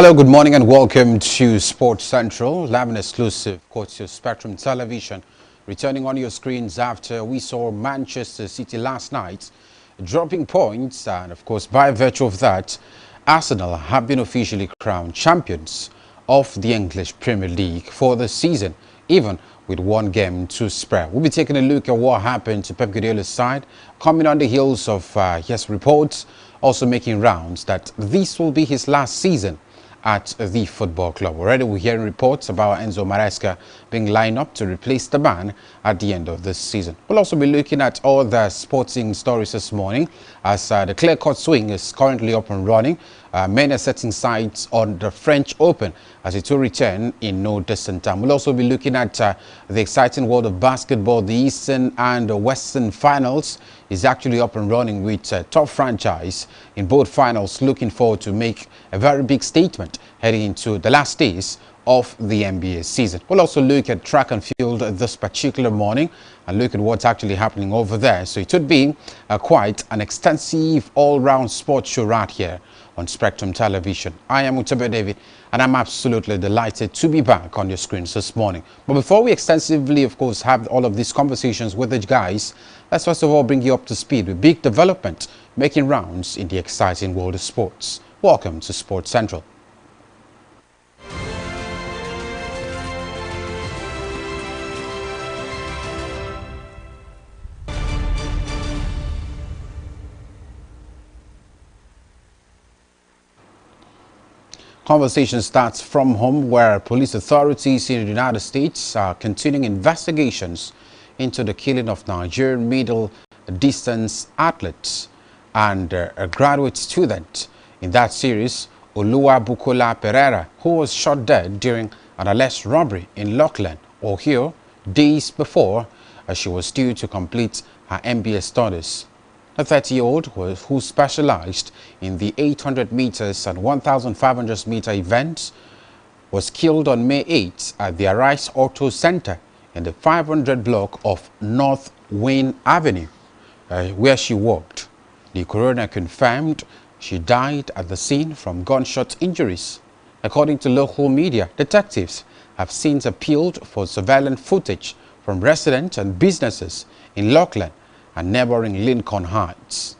Hello, good morning and welcome to Sports Central, live and exclusive, courtesy of Spectrum Television. Returning on your screens after we saw Manchester City last night dropping points, and of course by virtue of that, Arsenal have been officially crowned champions of the English Premier League for the season, even with one game to spare. We'll be taking a look at what happened to Pep Guardiola's side, coming on the heels of reports also making rounds that this will be his last season at the football club. Already we're hearing reports about Enzo Madagascar being lined up to replace the man at the end of this season. We'll also be looking at all the sporting stories this morning as the clear-cut swing is currently up and running. Men are setting sights on the French Open as it will return in no distant time. We'll also be looking at the exciting world of basketball. The Eastern and the Western finals is actually up and running with top franchise in both finals looking forward to make a very big statement heading into the last days of the NBA season. We'll also look at track and field this particular morning and look at what's actually happening over there. So it would be quite an extensive all-round sports show right here on Spectrum Television. I am Utebe David and I'm absolutely delighted to be back on your screens this morning. But before we extensively, of course, have all of these conversations with the guys, let's first of all bring you up to speed with big development making rounds in the exciting world of sports. Welcome to Sports Central. Conversation starts from home, where police authorities in the United States are continuing investigations into the killing of Nigerian middle distance athletes and a graduate student in that series, Oluwabukola Pereira, who was shot dead during an alleged robbery in Lockland, Ohio, days before she was due to complete her MBA studies. The 30-year-old who specialized in the 800 meters and 1,500 meter events was killed on May 8 at the Arise Auto Center in the 500 block of North Wayne Avenue, where she worked. The coroner confirmed she died at the scene from gunshot injuries. According to local media, detectives have since appealed for surveillance footage from residents and businesses in Lockland and neighboring Lincoln Heights.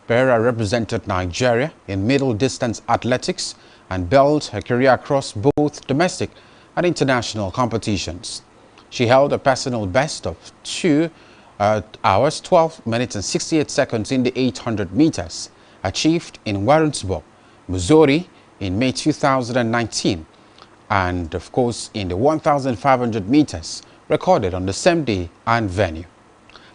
Pereira represented Nigeria in middle distance athletics and built her career across both domestic and international competitions. She held a personal best of 2 hours, 12 minutes and 68 seconds in the 800 meters, achieved in Warrensburg, Missouri in May 2019, and of course in the 1,500 meters, recorded on the same day and venue.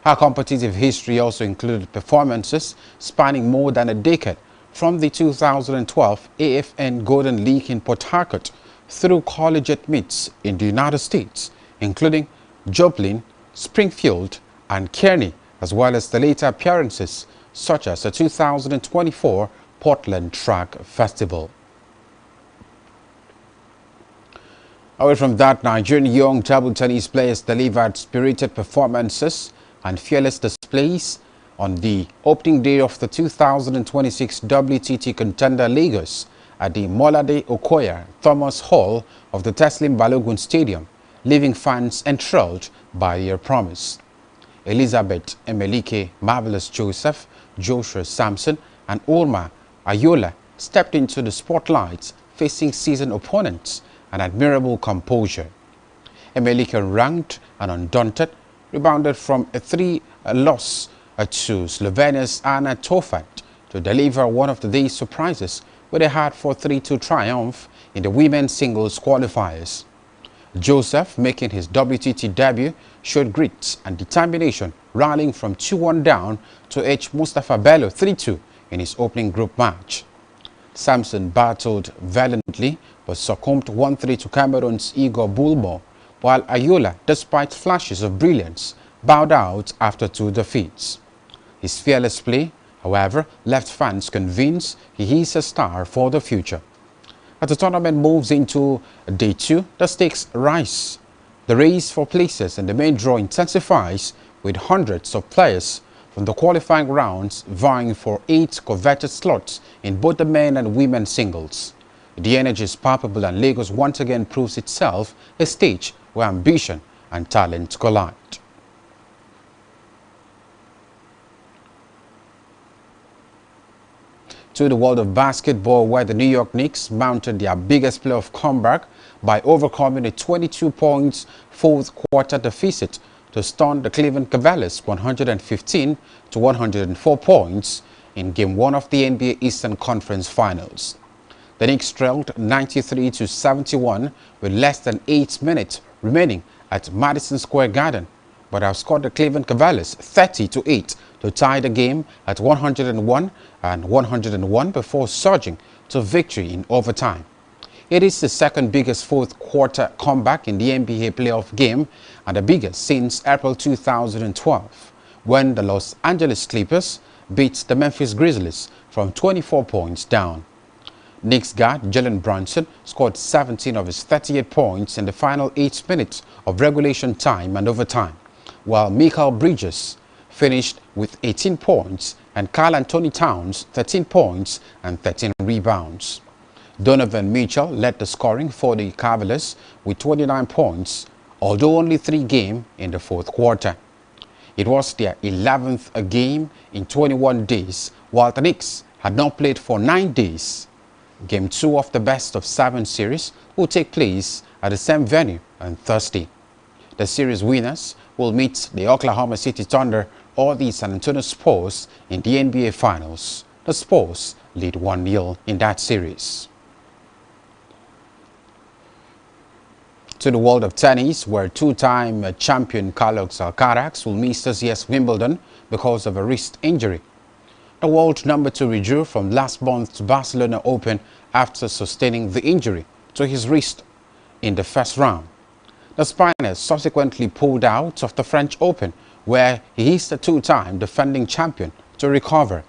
Her competitive history also included performances spanning more than a decade, from the 2012 AFN Golden League in Port Harcourt through collegiate meets in the United States, including Joplin, Springfield, and Kearney, as well as the later appearances such as the 2024 Portland Track Festival. Away from that, Nigerian young table tennis players delivered spirited performances and fearless displays on the opening day of the 2026 WTT Contender Lagos at the Molade Okoya Thomas Hall of the Teslim Balogun Stadium, leaving fans enthralled by their promise. Elizabeth Emelike, Marvelous Joseph, Joshua Sampson, and Olma Ayola stepped into the spotlight, facing seasoned opponents and admirable composure. Emelike, ranked and undaunted, rebounded from a 3 loss to Slovenia's Anna Tofat to deliver one of the day's surprises with a hard-fought 3-2 triumph in the women's singles qualifiers. Joseph, making his WTT debut, showed grit and determination, rallying from 2-1 down to edge Mustafa Bello 3-2 in his opening group match. Samson battled valiantly but succumbed 1-3 to Cameroon's Igor Bulmo, while Ayola, despite flashes of brilliance, bowed out after 2 defeats. His fearless play, however, left fans convinced he is a star for the future. As the tournament moves into day 2, the stakes rise. The race for places in the main draw intensifies, with hundreds of players from the qualifying rounds vying for 8 coveted slots in both the men and women singles. The energy is palpable and Lagos once again proves itself a stage where ambition and talent collide. To the world of basketball, where the New York Knicks mounted their biggest playoff comeback by overcoming a 22-point fourth quarter deficit to stun the Cleveland Cavaliers 115 to 104 points in Game 1 of the NBA Eastern Conference Finals. The Knicks trailed 93 to 71 with less than 8 minutes remaining at Madison Square Garden, but outscored the Cleveland Cavaliers 30 to 8 to tie the game at 101 and 101 before surging to victory in overtime. It is the second biggest fourth quarter comeback in the NBA playoff game and the biggest since April 2012, when the Los Angeles Clippers beat the Memphis Grizzlies from 24 points down. Knicks guard Jalen Brunson scored 17 of his 38 points in the final 8 minutes of regulation time and overtime, while Mikal Bridges finished with 18 points and Karl Anthony Towns 13 points and 13 rebounds. Donovan Mitchell led the scoring for the Cavaliers with 29 points, although only 3 games in the fourth quarter. It was their 11th game in 21 days, while the Knicks had not played for 9 days. Game 2 of the best-of-7 series will take place at the same venue on Thursday. The series winners will meet the Oklahoma City Thunder or the San Antonio Spurs in the NBA Finals. The Spurs lead 1-0 in that series. To the world of tennis, where two-time champion Carlos Alcaraz will miss this year's Wimbledon because of a wrist injury. The world number 2 withdrew from last month's Barcelona Open after sustaining the injury to his wrist in the first round. The Spaniard subsequently pulled out of the French Open, where he is the two-time defending champion, to recover.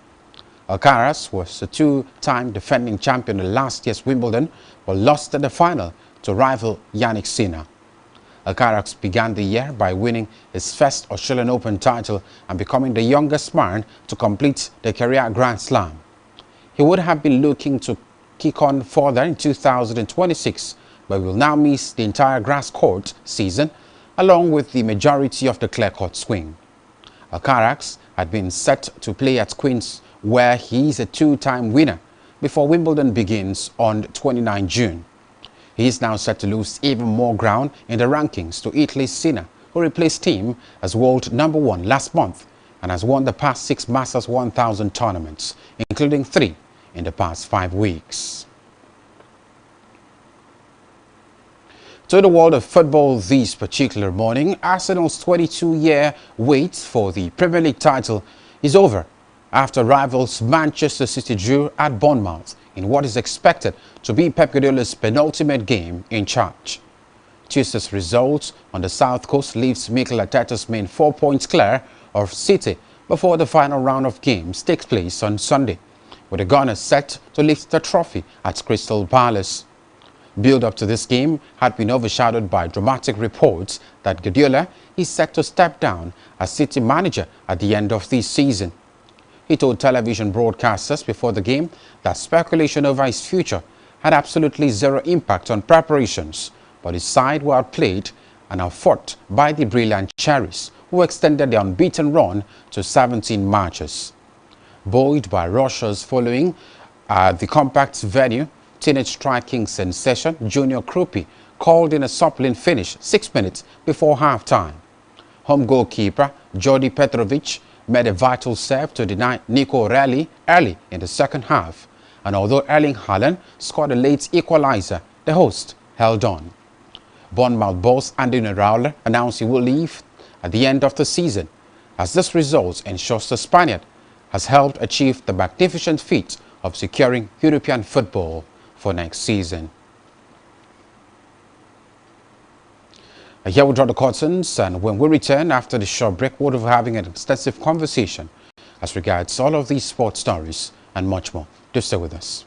Alcaraz was the two-time defending champion in last year's Wimbledon, but lost in the final to rival Yannick Sinner. Alcaraz began the year by winning his first Australian Open title and becoming the youngest man to complete the career Grand Slam. He would have been looking to kick on further in 2026, but will now miss the entire grass court season along with the majority of the clay court swing. Alcaraz had been set to play at Queen's, where he is a two-time winner, before Wimbledon begins on 29 June. He is now set to lose even more ground in the rankings to Italy's Sinner, who replaced him as world number 1 last month and has won the past 6 Masters 1000 tournaments, including 3 in the past 5 weeks. To the world of football this particular morning, Arsenal's 22-year wait for the Premier League title is over after rivals Manchester City drew at Bournemouth in what is expected to be Pep Guardiola's penultimate game in charge. Tuesday's results on the South Coast leaves Mikel Arteta's men 4 points clear of City before the final round of games takes place on Sunday, with the Gunners set to lift the trophy at Crystal Palace. Build-up to this game had been overshadowed by dramatic reports that Guardiola is set to step down as City manager at the end of this season. He told television broadcasters before the game that speculation over his future had absolutely zero impact on preparations, but his side were outplayed and outfought by the brilliant Cherries, who extended their unbeaten run to 17 matches. Buoyed by Russia's following the compact venue, teenage striking sensation Junior Krupi called in a suppling finish 6 minutes before halftime. Home goalkeeper Jordi Petrovic made a vital save to deny Nico Reilly early in the second half, and although Erling Haaland scored a late equalizer, the host held on. Bournemouth boss Andy Raola announced he will leave at the end of the season, as this result ensures the Spaniard has helped achieve the magnificent feat of securing European football for next season. Here we draw the curtains, and when we return after the short break, we'll be having an extensive conversation as regards all of these sports stories and much more. Do stay with us.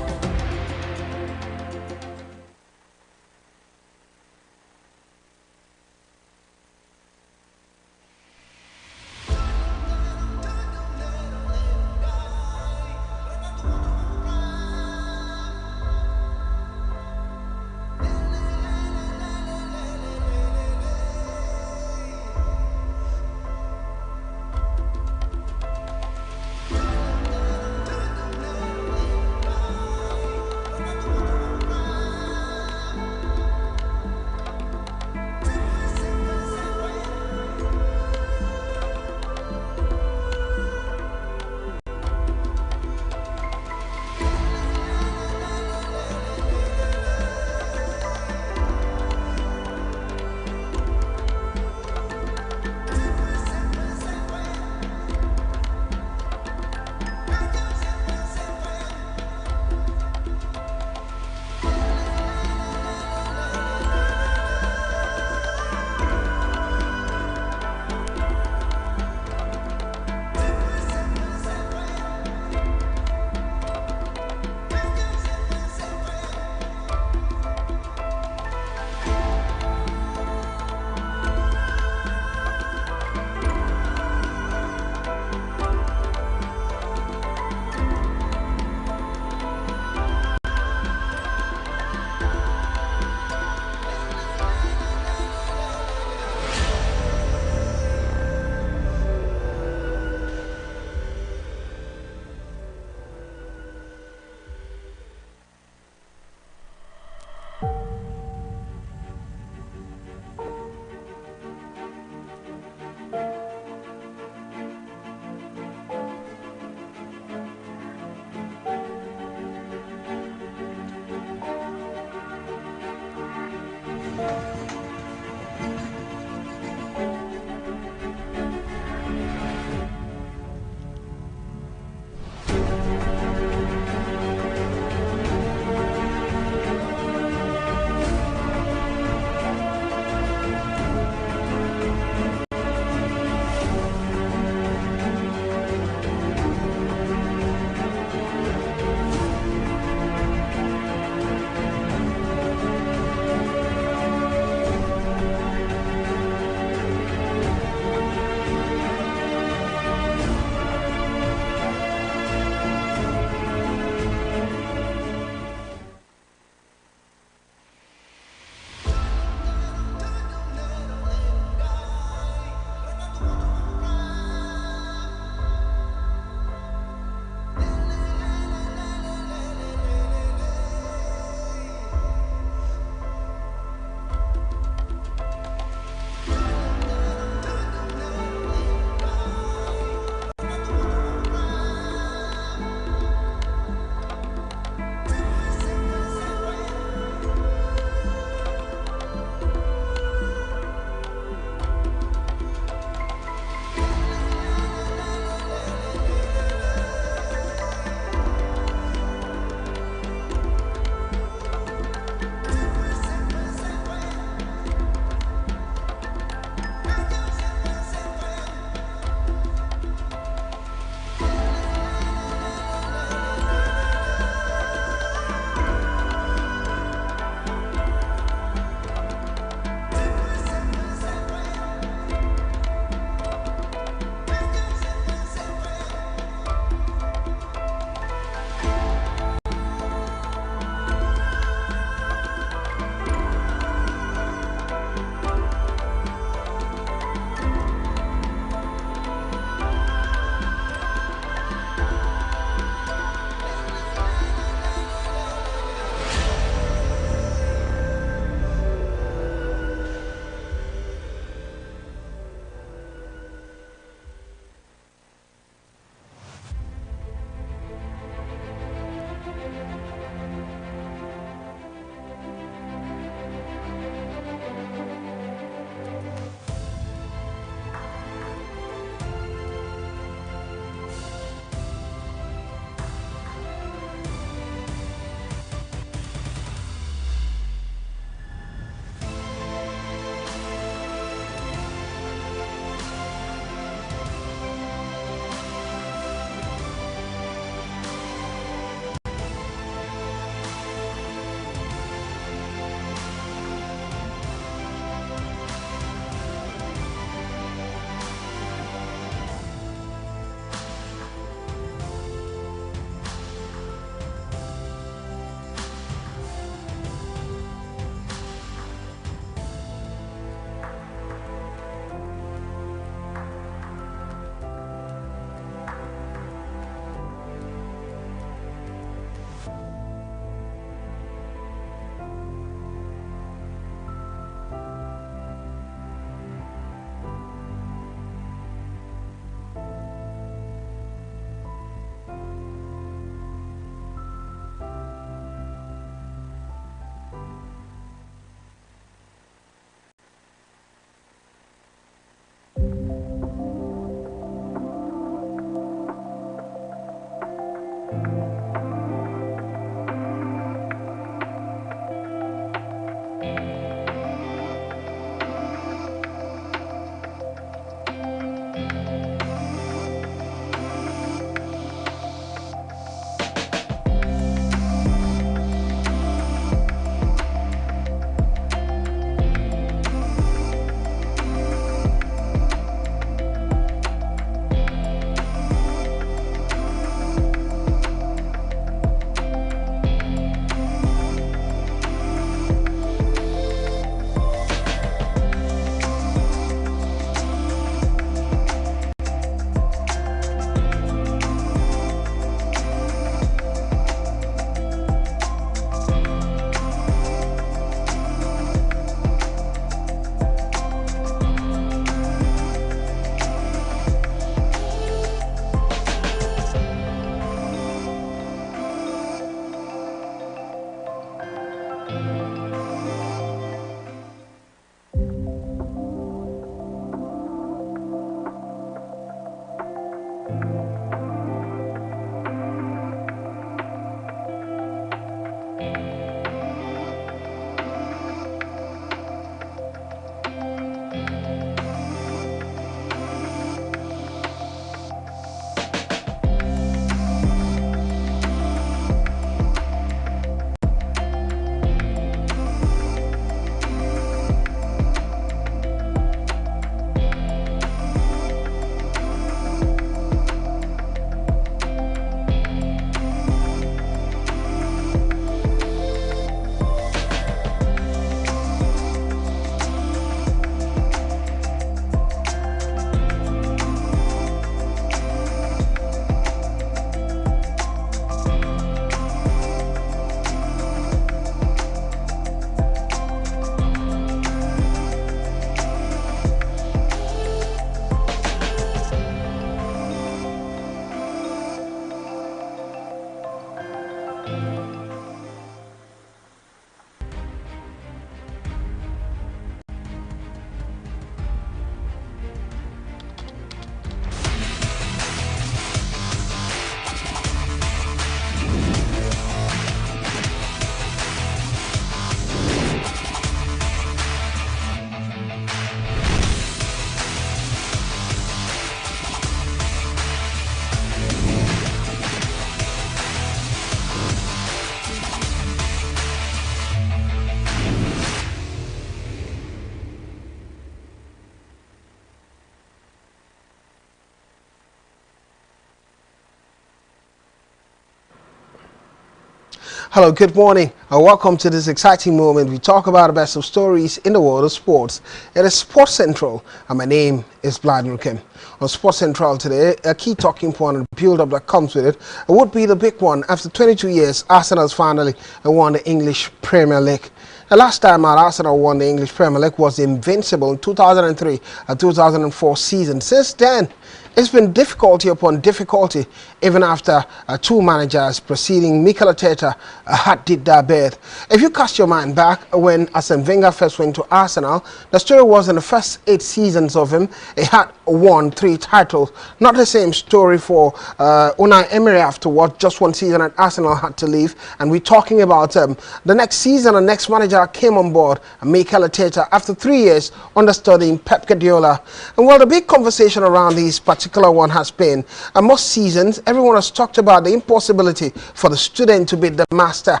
Hello, good morning, and welcome to this exciting moment. We talk about the best of stories in the world of sports. It is Sports Central, and my name is Blind Rukin. On Sports Central today, a key talking point and build-up that comes with it would be the big one. After 22 years, Arsenal's finally won the English Premier League. The last time our Arsenal won the English Premier League was invincible in 2003 and 2004 season. Since then, it's been difficulty upon difficulty, even after two managers preceding Mikel Arteta had did their best. If you cast your mind back when Arsene Wenger first went to Arsenal, the story was in the first 8 seasons of him, he had won 3 titles. Not the same story for Unai Emery afterward. Just 1 season at Arsenal had to leave, and we're talking about the next season. The next manager came on board, Mikel Arteta, after 3 years understudying Pep Guardiola. And well, the big conversation around this particular one has been, most seasons, everyone has talked about the impossibility for the student to beat the master.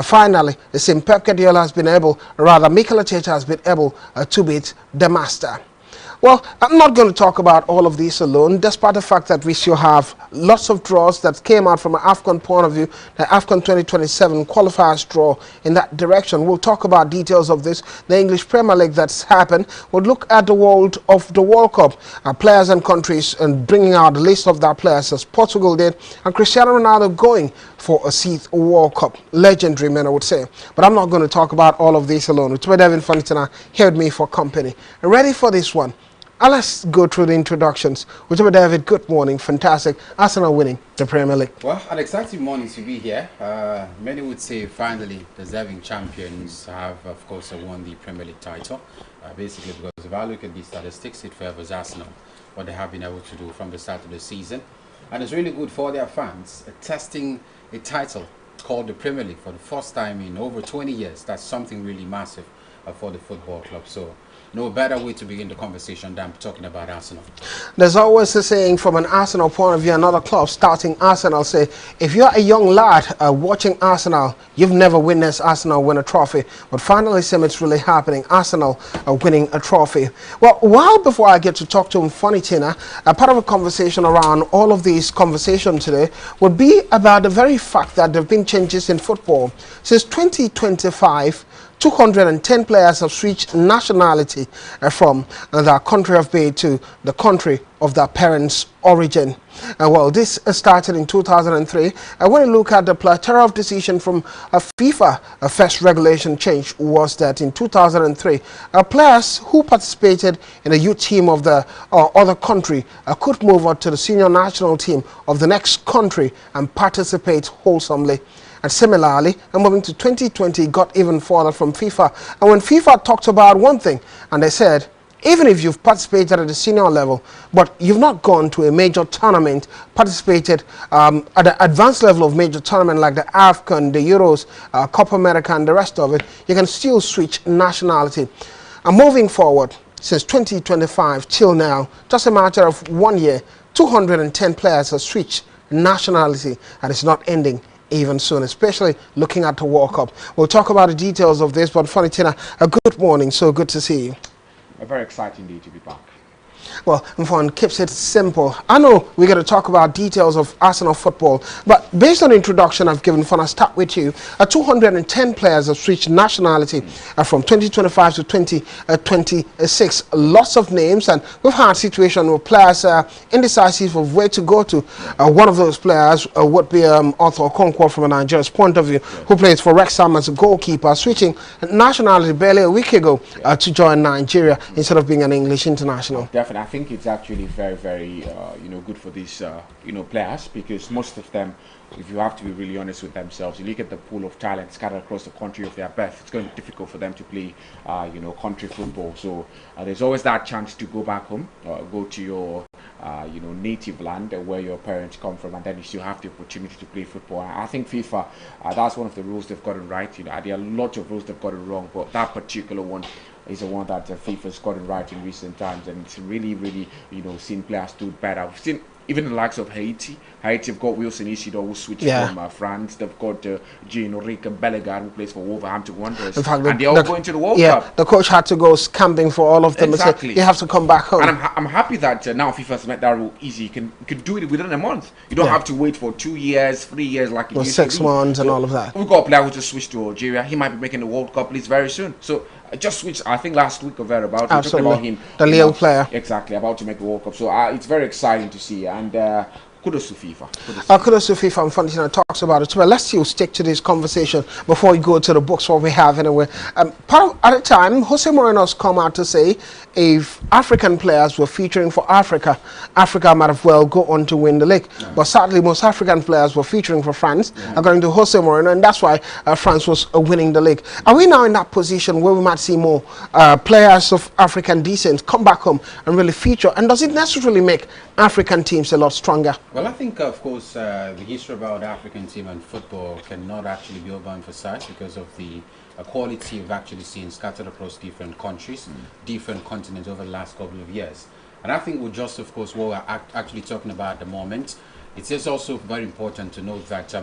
Finally, the same Pep Guardiola has been able, rather Mikel Arteta has been able to beat the master. Well, I'm not going to talk about all of this alone, despite the fact that we still have lots of draws that came out from an AFCON point of view, the AFCON 2027 qualifiers draw in that direction. We'll talk about details of this, the English Premier League that's happened. We'll look at the world of the World Cup, players and countries, and bringing out the list of their players as Portugal did, and Cristiano Ronaldo going for a 6th World Cup. Legendary, man, I would say. But I'm not going to talk about all of this alone. It's Devin Fanitina here with me for company. Ready for this one? Let's go through the introductions. Whichever David, good morning, fantastic. Arsenal winning the Premier League. Well, an exciting morning to be here. Many would say finally deserving champions have, of course, won the Premier League title. Basically, because if I look at the statistics, it favors Arsenal, what they have been able to do from the start of the season. And it's really good for their fans, testing a title called the Premier League for the first time in over 20 years. That's something really massive for the football club. So no better way to begin the conversation than talking about Arsenal. There's always a saying from an Arsenal point of view, another club starting Arsenal say, if you're a young lad watching Arsenal, you've never witnessed Arsenal win a trophy. But finally, it's really happening. Arsenal winning a trophy. Well, while before I get to talk to him, Funny Tina, a part of a conversation around all of these conversations today would be about the very fact that there have been changes in football. Since 2025, 210 players have switched nationality from their country of birth to the country of their parents' origin. Well, this started in 2003. When you look at the plethora of decisions from FIFA, a first regulation change was that in 2003, players who participated in the youth team of the other country could move on to the senior national team of the next country and participate wholesomely. And similarly, moving to 2020, got even further from FIFA. And when FIFA talked about one thing, and they said, even if you've participated at the senior level, but you've not gone to a major tournament, participated at the advanced level of major tournament like the AFCON, the Euros, Copa America, and the rest of it, you can still switch nationality. And moving forward, since 2025 till now, just a matter of 1 year, 210 players have switched nationality, and it's not ending even soon, especially looking at the World Cup. We'll talk about the details of this, but Funny Tina, a good morning, so good to see you. A very exciting day to be back. Well, Mfon keeps it simple. I know we're going to talk about details of Arsenal football, but based on the introduction I've given, Fon, I'll start with you. 210 players have switched nationality from 2025 to 2026. Lots of names, and we've had situations where players are indecisive of where to go to. One of those players would be Arthur Okonkwo from a Nigeria's point of view, who plays for Wrexham as a goalkeeper, switching nationality barely a week ago to join Nigeria instead of being an English international. Definitely. I think it's actually very good for these players, because most of them, if you have to be really honest with themselves, you look at the pool of talent scattered across the country of their birth, it's going to be difficult for them to play country football. So there's always that chance to go back home, go to your native land where your parents come from, and then you still have the opportunity to play football. I think FIFA, that's one of the rules they've got it right. There are a lot of rules they've got it wrong, but that particular one is the one that FIFA's gotten right in recent times, and it's really seen players do better. We've seen even the likes of Haiti. Haiti have got Wilson Isidore, who switched from France. They've got Jean-Henrique Bellegarde, who plays for Wolverhampton Wanderers. In fact, and they're all going to the World Cup. The coach had to go camping for all of them. Exactly. You have to come back home. And I'm happy that now FIFA's made that rule easy. You can do it within a month. You don't have to wait for 2 years, 3 years like it used 6 to be. months and all of that. We've got a player who just switched to Algeria. He might be making the World Cup list very soon. So I just switched, I think last week or thereabouts. We talked about him. The Lille player. Exactly, about to make the World Cup. So it's very exciting to see. And kudos to FIFA. Kudos to FIFA and Fontina talks about it. Well, let's still stick to this conversation before we go to the books, what we have anyway. At the time, Jose Moreno's come out to say if African players were featuring for Africa, Africa might have well go on to win the league. Yeah. But sadly, most African players were featuring for France, according to Jose Moreno, and that's why France was winning the league. Are we now in that position where we might see more players of African descent come back home and really feature? And does it necessarily make African teams a lot stronger? Well, I think, of course, the history about the African team and football cannot actually be overemphasized because of the quality we've actually seen scattered across different countries, different continents over the last couple of years. And I think we're just, of course, what we're actually talking about at the moment. It is also very important to note that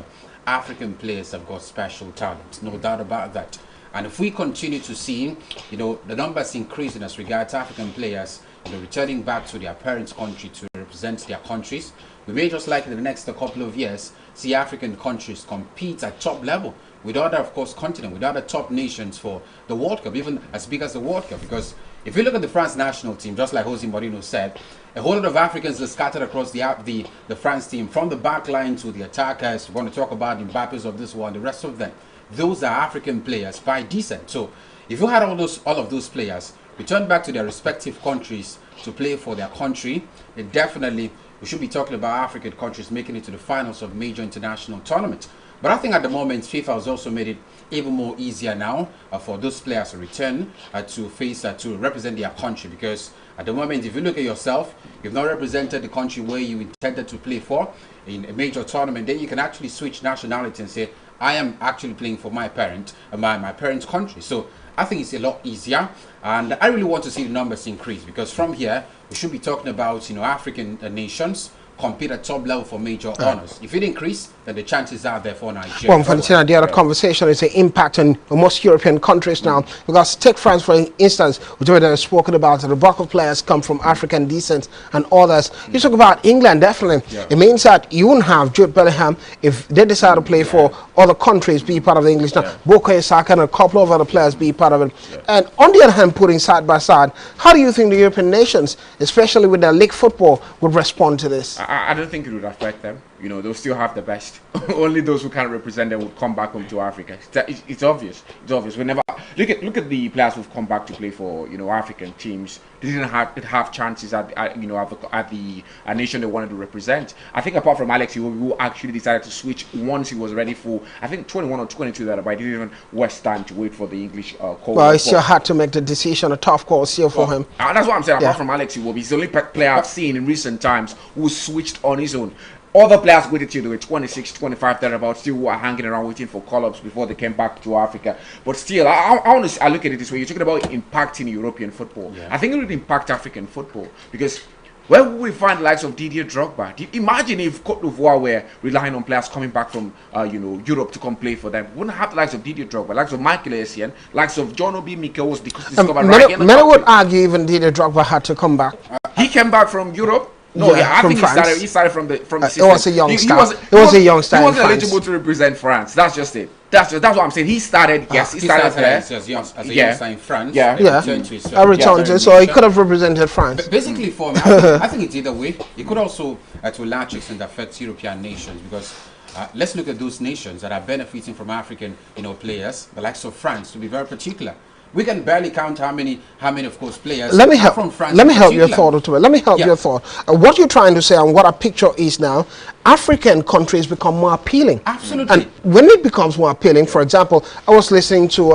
African players have got special talent, no doubt about that. And if we continue to see, the numbers increasing as regards African players, returning back to their parents' country to represent their countries, we may just like in the next couple of years see African countries compete at top level with other, of course, continent, with other top nations for the World Cup, even as big as the World Cup. Because if you look at the France national team, just like Jose Mourinho said, a whole lot of Africans are scattered across the France team, from the back line to the attackers. We're going to talk about the Mbappes of this one, the rest of them. Those are African players by descent. So if you had all of those players return back to their respective countries to play for their country, then definitely we should be talking about African countries making it to the finals of major international tournaments. But I think at the moment, FIFA has also made it even more easier now for those players to return to represent their country. Because at the moment, if you look at yourself, you've not represented the country where you intended to play for in a major tournament, then you can actually switch nationality and say, I am actually playing for my parents' country. So I think it's a lot easier, and I really want to see the numbers increase, because from here we should be talking about African nations compete at top level for major honors. If it increase, then the chances are there for Nigeria. Well, Valentina, the other conversation is the impact on most European countries now. Because take France, for instance, which we have spoken about, the bulk of players come from African descent and others. You talk about England, definitely. It means that you wouldn't have Jude Bellingham if they decide to play for other countries, be part of the English. Now, Bukayo Saka and a couple of other players be part of it. And on the other hand, putting side by side, how do you think the European nations, especially with their league football, would respond to this? I don't think it would affect them. They'll still have the best. Only those who can't represent them would come back home to Africa. It's obvious. It's obvious. Whenever look at the players who've come back to play for African teams, they didn't have chances at the nation they wanted to represent. I think apart from Alex Iwobi, who actually decided to switch once he was ready for, I think 21 or 22 that, but he didn't even waste time to wait for the English call. Well, he still had to make the decision, a tough call still for him. That's what I'm saying. Apart from Alex Iwobi, he's the only player I've seen in recent times who switched on his own. Other players waited till they were 26, 25, thereabouts, still were hanging around waiting for call-ups before they came back to Africa. But still, I look at it this way. You're talking about impacting European football. I think it would impact African football, because where would we find the likes of Didier Drogba? Imagine if Cote d'Ivoire were relying on players coming back from Europe to come play for them. We wouldn't have the likes of Didier Drogba, the likes of Michael Essien, likes of John Obi Mikel was discovered right here. Many would argue even Didier Drogba had to come back. He came back from Europe. No, I think he started from the system. It was a young star. He wasn't eligible to represent France. That's just it. That's what I'm saying. He started. Yes, he started there as a youngster in France. I returned to, so he could have represented France. Basically, for me, I think it's either way. It could also, to a large extent, affect European nations, because let's look at those nations that are benefiting from African, players, the likes of France, to be very particular. We can barely count how many of course players from France. Let me help your thought. Let me help your thought. What you're trying to say and what our picture is now, African countries become more appealing. Absolutely. And when it becomes more appealing, for example, I was listening to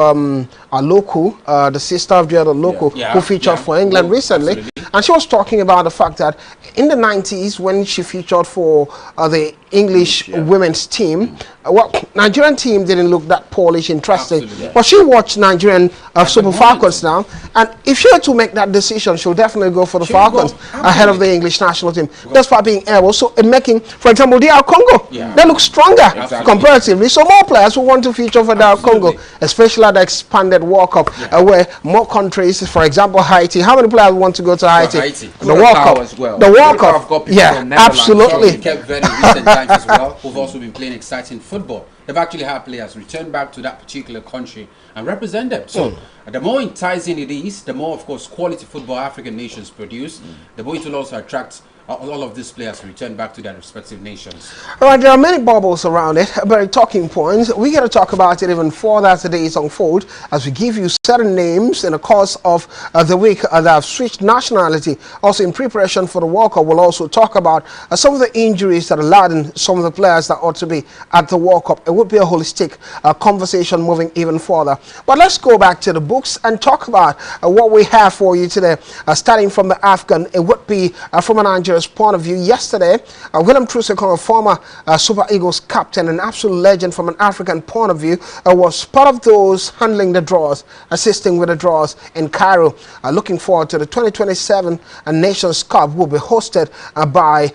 a local, the sister of the other local, who featured for England recently, and she was talking about the fact that in the 90s, when she featured for the English women's team, well, Nigerian team didn't look that Polish interesting, but she watched Nigerian Super Falcons now, and if she had to make that decision, she'll definitely go for the Falcons ahead of the English national team. That's why being able, so in making, for example, DR Congo, they look stronger comparatively. So more players who want to feature for DR Congo, especially at the expanded World Cup, where more countries, for example, Haiti. How many players want to go to Haiti? The World Cup as well. The World Cup, yeah, absolutely. Kept very recent times as well, who've also been playing exciting football. They've actually had players return back to that particular country and represent them. So the more enticing it is, the more, of course, quality football African nations produce, the more it will also attract all of these players return back to their respective nations. All right, there are many bubbles around it, but talking points. We're going to talk about it even further as the days unfold, as we give you certain names in the course of the week that have switched nationality. Also, in preparation for the World Cup, we'll also talk about some of the injuries that are laden some of the players that ought to be at the World Cup. It would be a holistic conversation moving even further. But let's go back to the books and talk about what we have for you today. Starting from the AFCON, it would be from a Nigerian point of view. Yesterday, William Troost-Ekong, a former Super Eagles captain, an absolute legend from an African point of view, was part of those handling the draws, assisting with the draws in Cairo. Looking forward to the 2027 Nations Cup, will be hosted by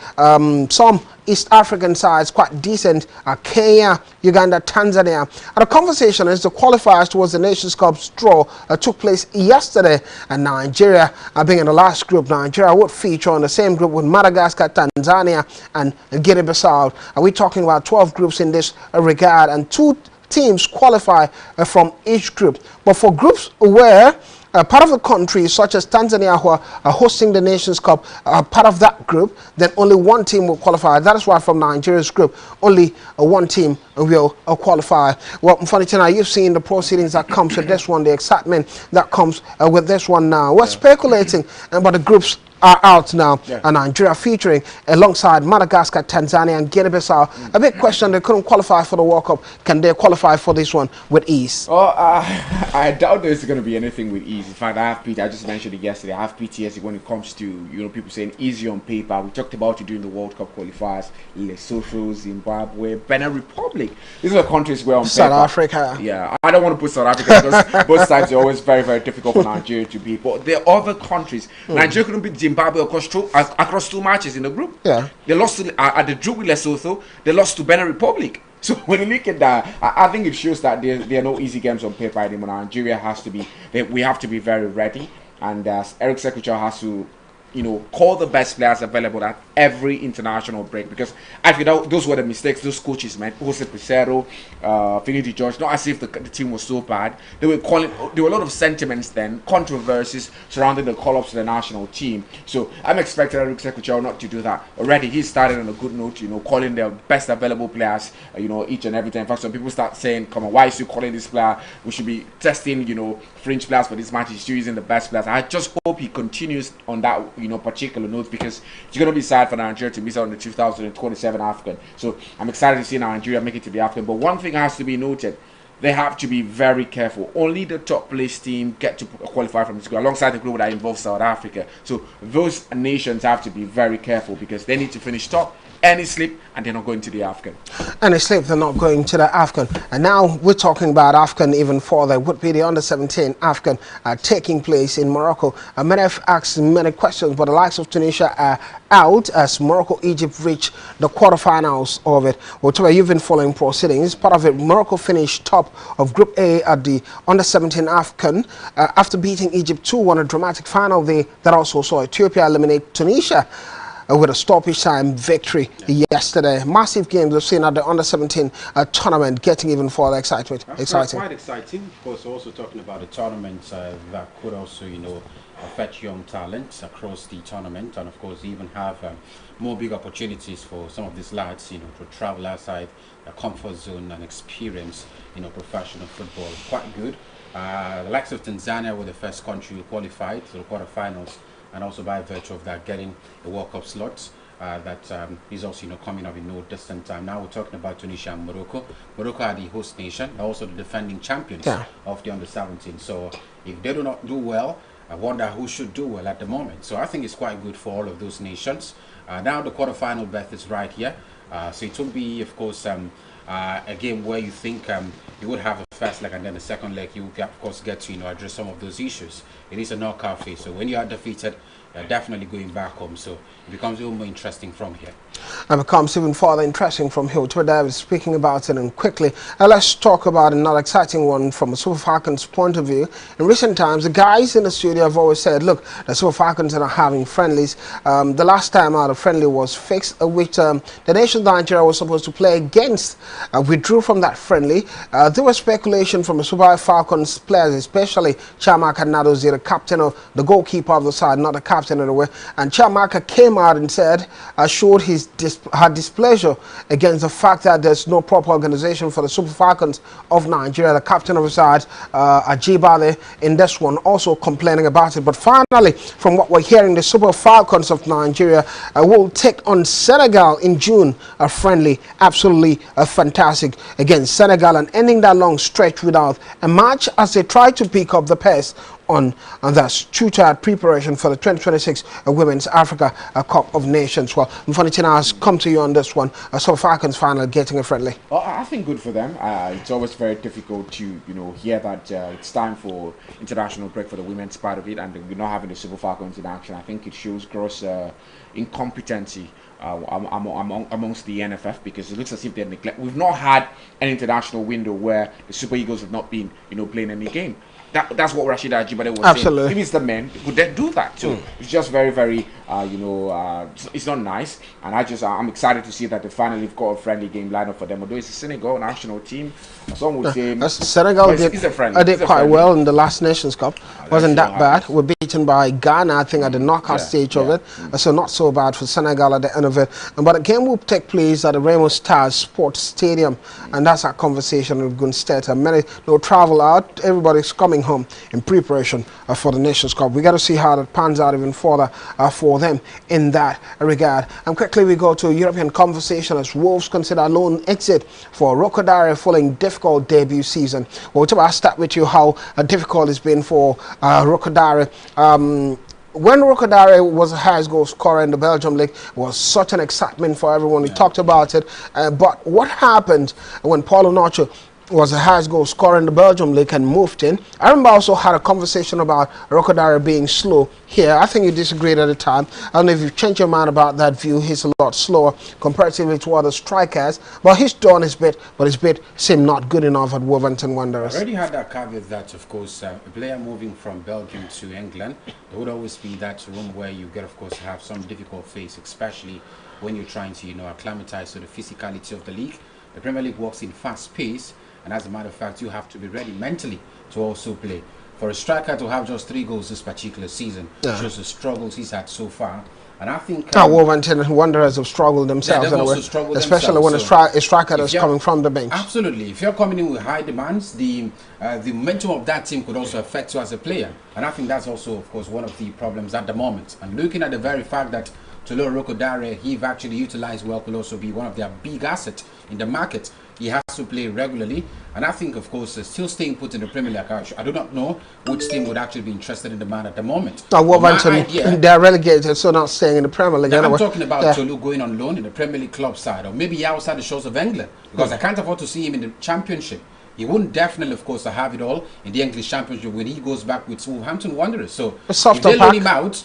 some East African sides, quite decent, Kenya, Uganda, Tanzania. And the conversation is the qualifiers towards the Nations Cup's draw took place yesterday, and Nigeria, being in the last group, Nigeria would feature on the same group with Madagascar, Tanzania, and Guinea-Bissau. We're talking about 12 groups in this regard, and 2 teams qualify from each group. But for groups where part of the countries such as Tanzania, who are hosting the Nations Cup, part of that group, then only 1 team will qualify. That is why from Nigeria's group, only 1 team will qualify. Well, Mfanitina, you've seen the proceedings that comes with this one, the excitement that comes with this one now. We're speculating about the groups are out now, and Nigeria featuring alongside Madagascar, Tanzania, and Guinea-Bissau. A big question: they couldn't qualify for the World Cup. Can they qualify for this one with ease? Oh, I doubt there's going to be anything with ease. In fact, I just mentioned it yesterday. I have PTSD when it comes to people saying easy on paper. We talked about it during the World Cup qualifiers. Lesotho, Zimbabwe, Benin Republic. These are countries where on South Africa. Yeah, I don't want to put South Africa because both sides are always very, very difficult for Nigeria to beat. But there are other countries. Nigeria couldn't beat Zimbabwe across 2 matches in the group. Yeah, they lost to, at the draw with Lesotho. They lost to Benin Republic. So when you look at that, I think it shows that there are no easy games on paper anymore. Nigeria has to be. We have to be very ready, and Eric Sekucha has to, call the best players available at every international break, because I feel those were the mistakes those coaches made. Jose Pesero, Finidi George, not as if the team was so bad. There were a lot of sentiments then, controversies surrounding the call-ups to the national team. So I'm expecting Eric Sekucha not to do that. Already he started on a good note, calling the best available players, each and every time. In fact, some people start saying, come on, why is you calling this player? We should be testing, fringe players for this match. He's still using the best players. I just hope he continues on that, particular note, because it's going to be sad for Nigeria to miss out on the 2027 African. So I'm excited to see Nigeria make it to the African. But one thing has to be noted: they have to be very careful. Only the top place team get to qualify from this group, alongside the group that involves South Africa. So those nations have to be very careful, because they need to finish top. Any slip and they're not going to the AFCON. Any slip, they're not going to the AFCON. And now we're talking about AFCON even further. It would be the under-17 AFCON taking place in Morocco. Many have asked many questions, but the likes of Tunisia are out as Morocco, Egypt reach the quarterfinals of it. Whatever you've been following proceedings, part of it, Morocco finished top of Group A at the under-17 AFCON after beating Egypt 2-1, a dramatic final that also saw Ethiopia eliminate Tunisia with a stoppage time victory yesterday. Massive games we've seen at the under-17 tournament, getting even further exciting. Quite exciting. Of course, also talking about the tournament that could also, fetch young talents across the tournament, and of course even have more big opportunities for some of these lads, to travel outside their comfort zone and experience, professional football. Quite good. The likes of Tanzania were the first country who qualified to the quarterfinals, and also by virtue of that getting the World Cup slots. that is also coming up in no distant time. Now we're talking about Tunisia and Morocco. Morocco are the host nation, also the defending champions of the under-17. So if they do not do well, I wonder who should do well at the moment. So I think it's quite good for all of those nations. Now the quarterfinal berth is right here. So it will be, of course, a game where you think you would have a first leg and then the second leg you of course get to address some of those issues. It is a knockout phase, so when you are defeated, you're definitely going back home. So it becomes even more interesting from here. And becomes even further interesting from here. Today was speaking about it, and quickly let's talk about another exciting one from a Super Falcons point of view. In recent times, the guys in the studio have always said, look, the Super Falcons are not having friendlies. The last time out a friendly was fixed, which the nation of Nigeria was supposed to play against, withdrew from that friendly. There was speculation from the Super Falcons players, especially Chiamaka Nadozie, the captain of the goalkeeper of the side, not the captain of the way, and Chiamaka came out and said, showed her displeasure against the fact that there's no proper organization for the Super Falcons of Nigeria. The captain of the side, Ajibale, in this one also complaining about it. But finally, from what we're hearing, the Super Falcons of Nigeria will take on Senegal in June, a friendly, absolutely fantastic against Senegal, and ending that long stretch without a match as they try to pick up the pace on, and that's two-tier preparation for the 2026 Women's Africa Cup of Nations. Well, Mfanitina has come to you on this one. So Falcons final getting a friendly. Well, I think good for them. It's always very difficult to hear that it's time for international break for the women's part of it, and we're not having the Super Falcons in action. I think it shows gross incompetency amongst the NFF, because it looks as if they're neglected. We've not had an international window where the Super Eagles have not been playing any game. That's what Rashida Ajibade was saying. If it's the men, could they do that too? It's just very, very, it's not nice. And I'm excited to see that they finally got a friendly game lineup for them. Although it's a Senegal national team, some would say Senegal did quite well in the last Nations Cup. Wasn't that bad. We're beaten by Ghana, I think, at the knockout stage of it. So not so bad for Senegal at the end of it. But the game will take place at the Remo Stars Sports Stadium, and that's our conversation with Gunstead. Many no travel out. Everybody's coming home in preparation for the Nations Cup. We got to see how that pans out even further for them in that regard. And quickly we go to European conversation as Wolves consider loan exit for Rokodare following difficult debut season. Well, I'll start with you how difficult it's been for Rokodare. When Rokodare was the highest goal scorer in the Belgium League, it was such an excitement for everyone. We talked about it. But what happened when Paulo Nocho was the highest goal scorer in the Belgium League and moved in? I remember I also had a conversation about Rokodare being slow here. I think you disagreed at the time. I don't know if you've changed your mind about that view. He's a lot slower comparatively to other strikers, but he's done his bit, but his bit seemed not good enough at Wolverhampton Wanderers. I already had that caveat that, of course, a player moving from Belgium to England, there would always be that room where you get, of course, have some difficult phase, especially when you're trying to, acclimatize to the physicality of the league. The Premier League works in fast pace, and as a matter of fact, you have to be ready mentally to also play. For a striker to have just 3 goals this particular season shows the struggles he's had so far. And I think Wolverhampton Wanderers have struggled themselves, especially when a striker that's coming from the bench. Absolutely. If you're coming in with high demands, the momentum of that team could also affect you as a player. And I think that's also, of course, one of the problems at the moment. And looking at the very fact that Tolo Rokodare, he've actually utilized well, could also be one of their big assets in the market. He has to play regularly, and I think, of course, still staying put in the Premier League. I do not know which team would actually be interested in the man at the moment. Wolverhampton, they're relegated, so not staying in the Premier League. I'm talking about Tolu going on loan in the Premier League club side, or maybe outside the shores of England, because I can't afford to see him in the Championship. He wouldn't definitely, of course, have it all in the English Championship when he goes back with Wolverhampton Wanderers. So if they loan him out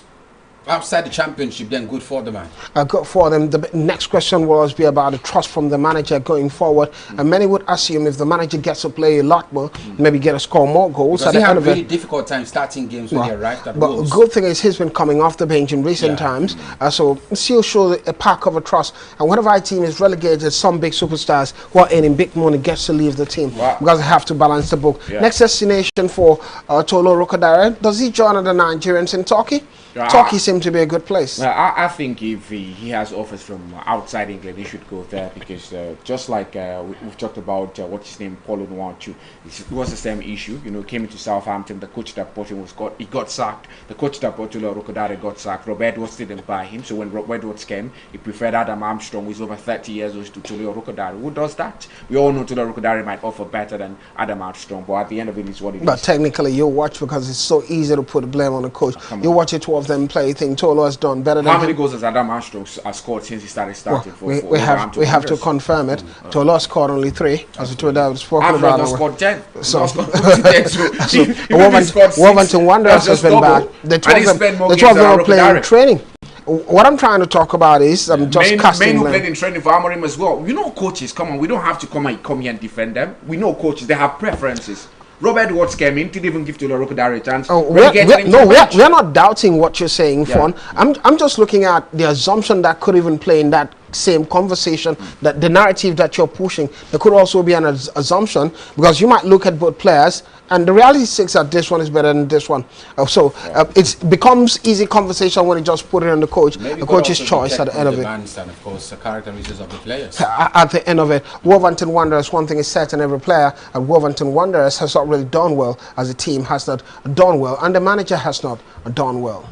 outside the Championship, then good for the man. Good for them. The next question will always be about the trust from the manager going forward. And many would assume if the manager gets to play a lot more, maybe get to score more goals. Because he had a really difficult time starting games when he arrived at Wolves. But the good thing is he's been coming off the bench in recent times. So still show a pack of a trust. And whenever a team is relegated, some big superstars who are earning big money gets to leave the team because they have to balance the book. Next destination for Tolo Rokodare. Does he join the Nigerians in Turkey? Turkey seems seem to be a good place. Well, I think if he has offers from outside England, he should go there because just like we've talked about what's his name, Paulo Nwanchu, it was the same issue. You know, came into Southampton, the coach that bought him he got sacked. The coach that bought Tula Rokodare got sacked. Rob Edwards didn't buy him, so when Rob Edwards came, he preferred Adam Armstrong, who's over 30 years old, to Tula Rokodare. Who does that? We all know Tula Rokodare might offer better than Adam Armstrong, but at the end of it, it's what it is. But technically, you watch because it's so easy to put the blame on the coach. You watch the two of them play. Think Tolo has done better than how many goals has Adam Armstrong scored since he started starting? Well, we have to confirm it. Tolo scored only 3, as we told you, I've spoken about. Armstrong scored 10. So, so Wolverhampton Wanderers has been bad. The 12 of them are playing training. What I'm trying to talk about is I'm just casting. Men who played in training for Amorim as well. You know, coaches. Come on, we don't have to come here and defend them. We know coaches. They have preferences. Rob Edwards came in, didn't even give Tula Rokodare a chance. We're not doubting what you're saying, Fon. I'm just looking at the assumption that could even play in that same conversation, that the narrative that you're pushing, there could also be an assumption, because you might look at both players and the reality is that this one is better than this one. It becomes easy conversation when you just put it on the coach, the coach's choice at the end of it. And of course, the characteristics of the players. At the end of it, Wolverhampton Wanderers, one thing is certain, every player at Wolverhampton Wanderers has not really done well, as a team has not done well, and the manager has not done well.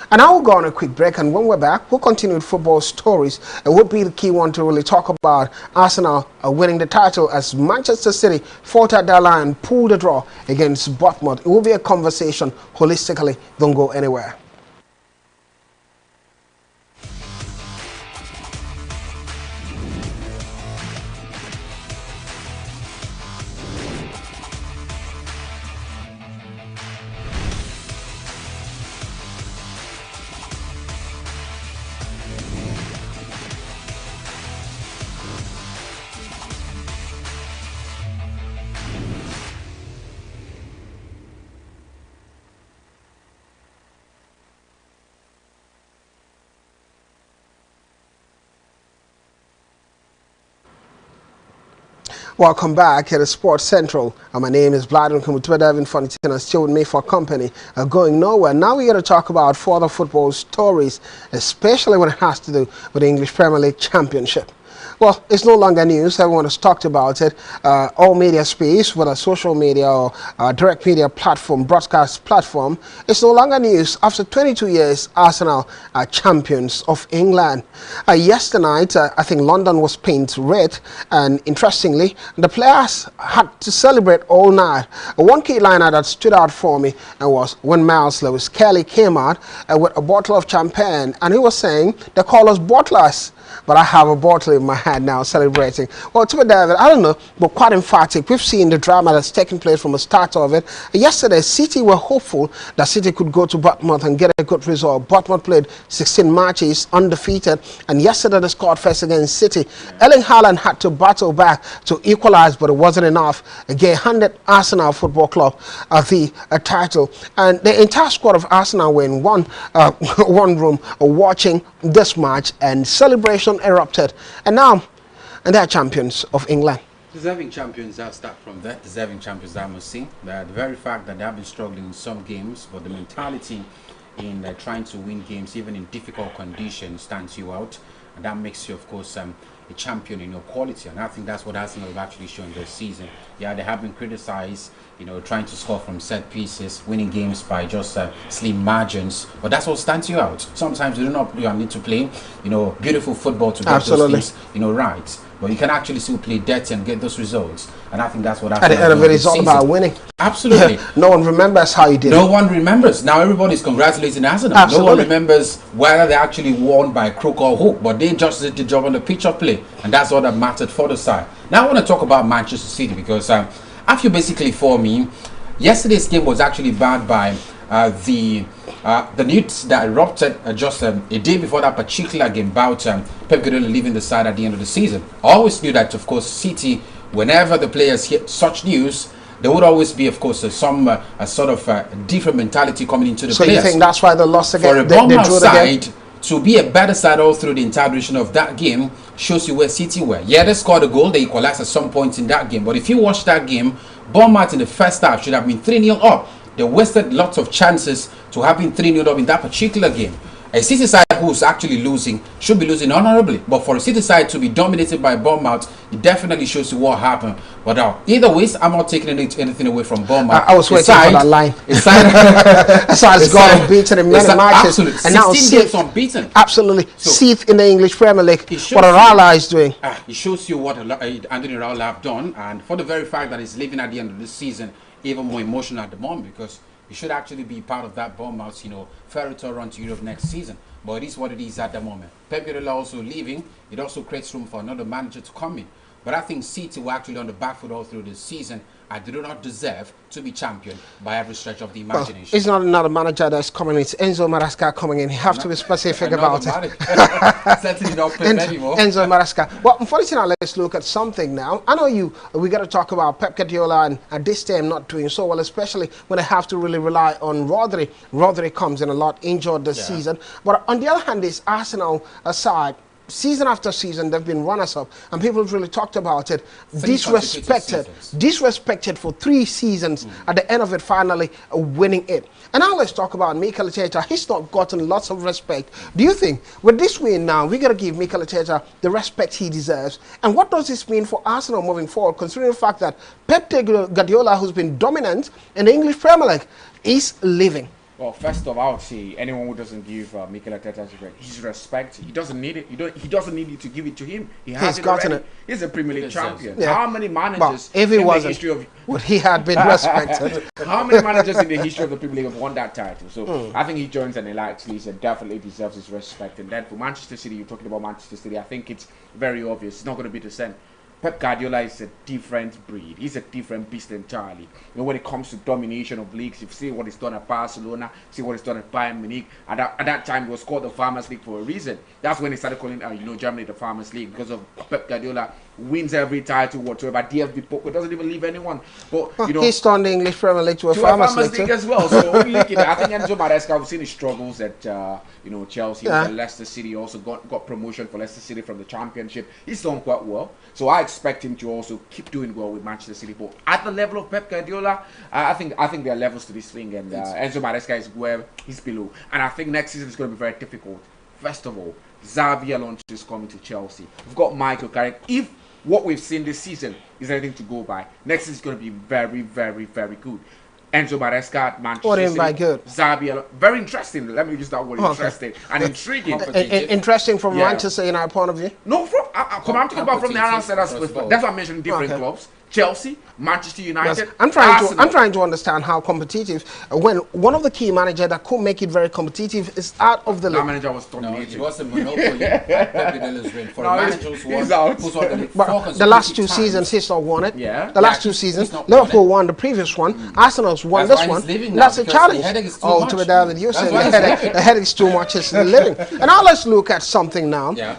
And now we'll go on a quick break, and when we're back, we'll continue with football stories. It would be the key one to really talk about Arsenal winning the title as Manchester City fought at their line, pulled a draw against Bournemouth. It will be a conversation holistically. Don't go anywhere. Welcome back at Sports Central. My name is Vladimir Kumutwedavin and still with me for company. Going nowhere. Now we're going to talk about further football stories, especially when it has to do with the English Premier League Championship. Well, it's no longer news. Everyone has talked about it. All media space, whether social media or direct media platform, broadcast platform, it's no longer news. After 22 years, Arsenal are champions of England. Yesterday night, I think London was painted red, and interestingly, the players had to celebrate all night. One key liner that stood out for me was when Miles Lewis Kelly came out with a bottle of champagne, and he was saying, they call us bottlers, but I have a bottle in my hand now celebrating. Well, to be David, I don't know, but quite emphatic. We've seen the drama that's taking place from the start of it. Yesterday, City were hopeful that City could go to Bournemouth and get a good result. Bournemouth played 16 matches undefeated, and yesterday they scored first against City. Erling Haaland had to battle back to equalize, but it wasn't enough. Again, handed Arsenal Football Club the title. And the entire squad of Arsenal were in one room watching this match, and celebration erupted. And now, and they are champions of England. Deserving champions, that start from that. Deserving champions, that must see. The very fact that they have been struggling in some games, but the mentality in trying to win games, even in difficult conditions, stands you out. And that makes you, of course, a champion in your quality. And I think that's what Arsenal have actually shown this season. Yeah, they have been criticized, trying to score from set pieces, winning games by just slim margins. But that's what stands you out. Sometimes you do not need to play, beautiful football to get those things, right. But you can actually still play dirty and get those results. And I think that's what at the end of it, it's all about winning. Absolutely. No one remembers how you did it. No one remembers. Now everybody's congratulating Arsenal. Absolutely. No one remembers whether they actually won by crook or hook. But they just did the job on the pitch of play. And that's all that mattered for the side. Now I want to talk about Manchester City, because I feel basically for me, yesterday's game was actually bad by the news that erupted just a day before that particular game about Pep Guardiola leaving the side at the end of the season. I always knew that, of course, City, whenever the players hear such news, there would always be, of course, some sort of different mentality coming into the players. So you think that's why they lost again? For a Bournemouth side to be a better side all through the entire duration of that game shows you where City were. Yeah, they scored a goal, they equalized at some point in that game. But if you watch that game, Bournemouth in the first half should have been 3-0 up. They wasted lots of chances to have been 3-0 up in that particular game. A City side who's actually losing should be losing honorably, but for a City side to be dominated by Bournemouth, it definitely shows you what happened. But either ways, I'm not taking anything away from Bournemouth. I was waiting for that line. That's why it's gone unbeaten in many matches. Absolutely. And now 16 games unbeaten. Absolutely. So, Seath in the English Premier League. What Arala is doing. It shows you what Anthony Raola have done, and for the very fact that he's leaving at the end of this season, even more emotional at the moment, because he should actually be part of that Bournemouth, fairy tale run to Europe next season. But it is what it is at the moment. Pep Guardiola also leaving. It also creates room for another manager to come in. But I think City were actually on the back foot all through this season. I do not deserve to be championed by every stretch of the imagination. It's not another manager that's coming in. It's Enzo Madagascar coming in. You have to be specific about it. Certainly not Pep anymore. Enzo Madagascar. Well, unfortunately, let's look at something now. I know we got to talk about Pep Guardiola and this time not doing so well, especially when they have to really rely on Rodri. Rodri comes in a lot injured this season. But on the other hand, this Arsenal side, season after season, they've been runners-up, and people have really talked about it. Disrespected for 3 seasons. At the end of it, finally winning it. And now let's talk about Mikel Arteta. He's not gotten lots of respect. Do you think with this win now, we got to give Mikel Arteta the respect he deserves? And what does this mean for Arsenal moving forward, considering the fact that Pep Guardiola, who's been dominant in the English Premier League, is leaving? Well, first of all, I would say anyone who doesn't give Mikel Arteta his respect, he doesn't need it. He doesn't need you to give it to him. He has gotten it. He's a Premier League champion. Yeah. How many managers if he wasn't, would he had been respected? How many managers in the history of the Premier League have won that title? So I think he joins an elite list and definitely deserves his respect. And then for Manchester City, you're talking about Manchester City, I think it's very obvious. It's not going to be the same. Pep Guardiola is a different breed. He's a different beast entirely. When it comes to domination of leagues, you see what he's done at Barcelona, see what he's done at Bayern Munich. At that time, it was called the Farmers League for a reason. That's when they started calling, Germany the Farmers League, because of Pep Guardiola wins every title whatsoever. DFB Pokal doesn't even leave anyone. But he's turned the English Premier League to a Farmers League as well. So I think Enzo Maresca, we've seen his struggles at Chelsea, and Leicester City. Also got promotion for Leicester City from the Championship. He's done quite well. So I expect him to also keep doing well with Manchester City. But at the level of Pep Guardiola, I think there are levels to this thing, and Enzo Maresca is where he's below. And I think next season is going to be very difficult. First of all, Xabi Alonso is coming to Chelsea. We've got Michael Carrick. If what we've seen this season is anything to go by, next season is going to be very, very, very good. Enzo Maresca at Manchester City. What by good? Xabi, very interesting. Let me use that word, interesting and intriguing. Interesting from Manchester United point of view? No, I'm talking about from the outsider's perspective. That's why I mentioned different clubs. Chelsea, Manchester United. Yes. I'm trying to understand how competitive. When one of the key managers that could make it very competitive is out of the league. That manager was terminated. It was a monopoly. For a manager who's out. The last 2 seasons, he's not won it. Yeah. The last 2 seasons, Liverpool won the previous one. Arsenal's won this one. That's a challenge. To be there with you saying the headache is too much. It's living. And now let's look at something now. Yeah.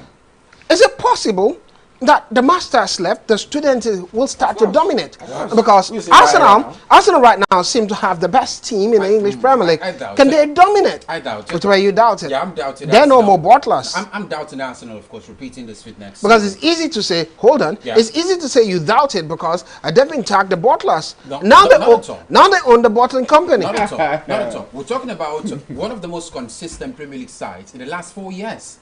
Is it possible that the masters left, the students will start to dominate? Because Arsenal right now seem to have the best team in the English Premier League. Can they dominate? I doubt it. Which way you doubt it? Yeah, I'm doubting. They're no more butlers. I'm doubting Arsenal, of course, repeating this fit next because it's easy to say, hold on, it's easy to say you doubt it because they've been tagged the butlers. Now they own the bottling company. Not at all. Not at all. We're talking about one of the most consistent Premier League sides in the last 4 years.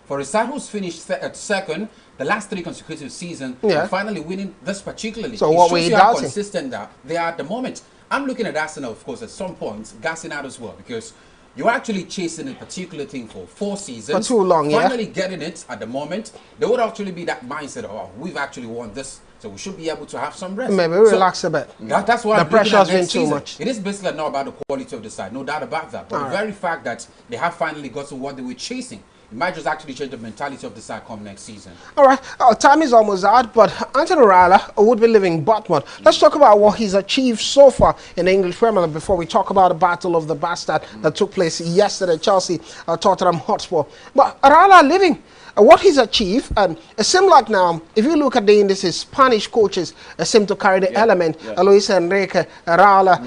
For a side who's finished second, the last 3 consecutive seasons, and finally winning this particularly. So what were you doubting? How consistent they are at the moment. I'm looking at Arsenal, of course, at some point, gassing out as well, because you're actually chasing a particular thing for 4 seasons. For too long, finally getting it at the moment. There would actually be that mindset of, we've actually won this, so we should be able to have some rest. Maybe relax a bit. That's why the pressure has been too much. It is basically not about the quality of the side, no doubt about that. But the very fact that they have finally gotten what they were chasing, it might just actually change the mentality of the side come next season. All right, time is almost out, but Anthony Raola would be leaving Bournemouth. Let's talk about what he's achieved so far in the English Premier League before we talk about the Battle of the Bastard that took place yesterday, Chelsea, Tottenham Hotspur. But Raola leaving. What he's achieved, and it seems like now, if you look at the indices, Spanish coaches seem to carry the element. Luis Enrique, Raola,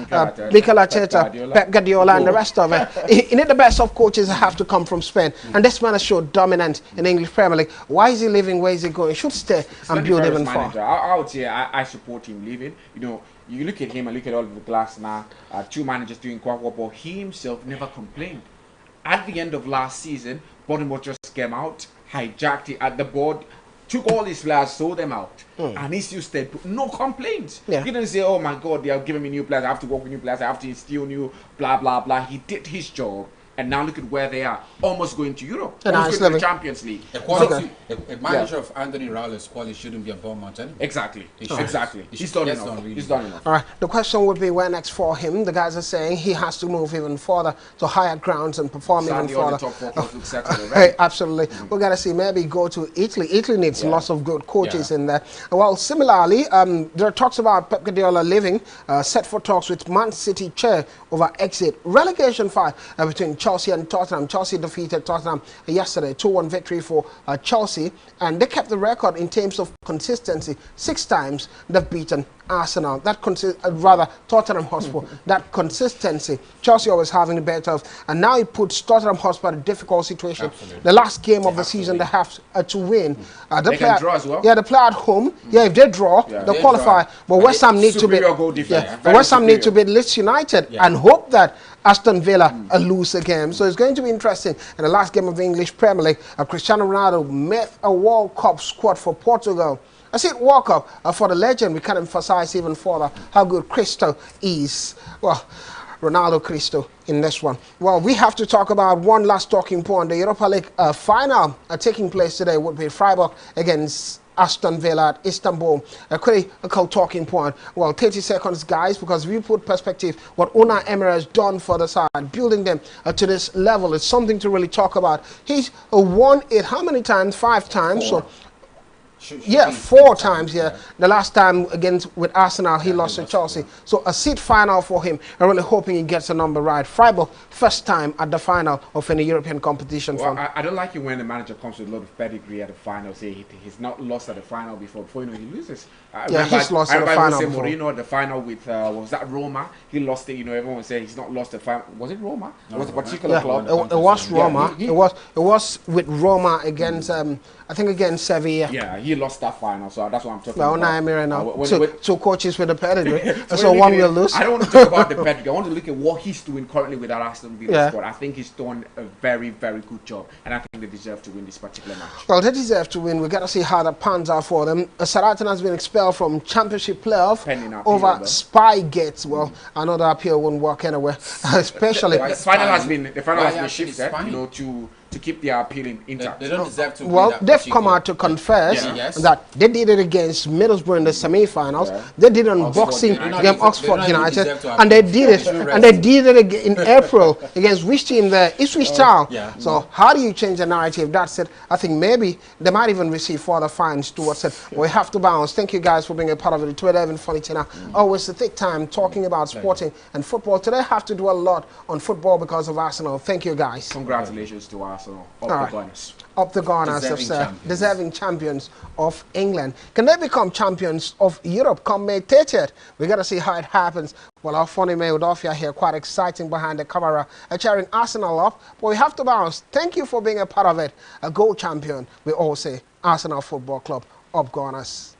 Mikel Arteta, Pep Guardiola, and the rest of it. You need the best of coaches have to come from Spain. And this man has showed dominant in the English Premier League. Why is he leaving? Where is he going? He should stay and build even far. I would say I support him leaving. You look at him and look at Oliver Glasner, two managers doing quite well, but he himself never complained. At the end of last season, Bournemouth just came out, hijacked it at the board, took all his players, sold them out, and he still stayed. No complaints. Yeah. He didn't say, "Oh my God, they are giving me new players. I have to work with new players. I have to instill new blah blah blah." He did his job, and now look at where they are, almost going to Europe, almost going to the Champions League. A manager of Anthony Raoula's quality shouldn't be a Bournemouth anymore. Exactly. He Exactly. He's done enough. He's done enough. All right. The question would be where next for him. The guys are saying he has to move even further to higher grounds and perform even Sadly, all further. the top four clubs look settled already. Hey, absolutely. We got to see maybe go to Italy. Italy needs lots of good coaches in there. Well, similarly, there are talks about Pep Guardiola leaving, set for talks with Man City chair over exit relegation fight between Chelsea and Tottenham. Chelsea defeated Tottenham yesterday, 2-1 victory for Chelsea, and they kept the record in terms of consistency. 6 times they've beaten Arsenal. That rather Tottenham Hotspur. That consistency, Chelsea always having the better of, and now it puts Tottenham Hotspur in a difficult situation. Absolutely. The last game of the season they have to win. They can draw as well. Yeah, they play at home. Yeah, if they draw, they qualify. But West Ham need to beat. West Ham need to beat Leeds United and hope that Aston Villa lose the game. So it's going to be interesting. In the last game of the English Premier League, Cristiano Ronaldo made a World Cup squad for Portugal. I said World Cup for the legend. We can emphasize even further how good Cristo is. Well, Ronaldo Cristo in this one. Well, we have to talk about one last talking point. The Europa League final taking place today would be Freiburg against Aston Villa at Istanbul. A critical talking point. Well, 30 seconds, guys, because we put perspective what Unai Emery has done for the side, building them to this level. It's something to really talk about. He's won it how many times? 5 times. 4. So. Yeah, 4 times. Yeah, the last time against with Arsenal, he lost to Chelsea. So a seat final for him. I'm really hoping he gets the number right. Freiburg, first time at the final of any European competition. Well, I don't like it when the manager comes with a lot of pedigree at the final. Say he's not lost at the final before you know he loses. He's lost at the final before. Mourinho at the final with was that Roma? He lost it. You know, everyone said he's not lost the final. Was it Roma? No, it was a particular club. It was Roma. It was with Roma against I think against Sevilla. Yeah, he lost that final, so that's what I'm talking about. Unai Emery now. Two coaches with the pedigree, so one will lose. I don't want to talk about the pedigree. I want to look at what he's doing currently with that Aston Villa squad. I think he's done a very, very good job, and I think they deserve to win this particular match. Well, they deserve to win. We got to see how that pans out for them. Southampton has been expelled from Championship playoff over Spygate. Well, I know that appeal won't work anyway, especially the final has been shifted, you know, to keep their appeal intact. They don't deserve to. Well, they've come out to confess that they did it against Middlesbrough in the semi-finals. They did an unboxing against Oxford United, and they did it. And they did it again in April against which team? The Ipswich Town. So how do you change the narrative? That's it. I think maybe they might even receive further fines towards it. We have to bounce. Thank you guys for being a part of it. Twitter, even funny Tina. Always a thick time talking about sporting and football. Today I have to do a lot on football because of Arsenal. Thank you guys. Congratulations to Arsenal. Up the Gunners. Up the Gunners, deserving champions of England. Can they become champions of Europe come May 30th? We got to see how it happens. Well, our funny May Udofia here, quite exciting behind the camera, cheering Arsenal up. But we have to bounce. Thank you for being a part of it. A gold champion, we all say. Arsenal Football Club, up Gunners.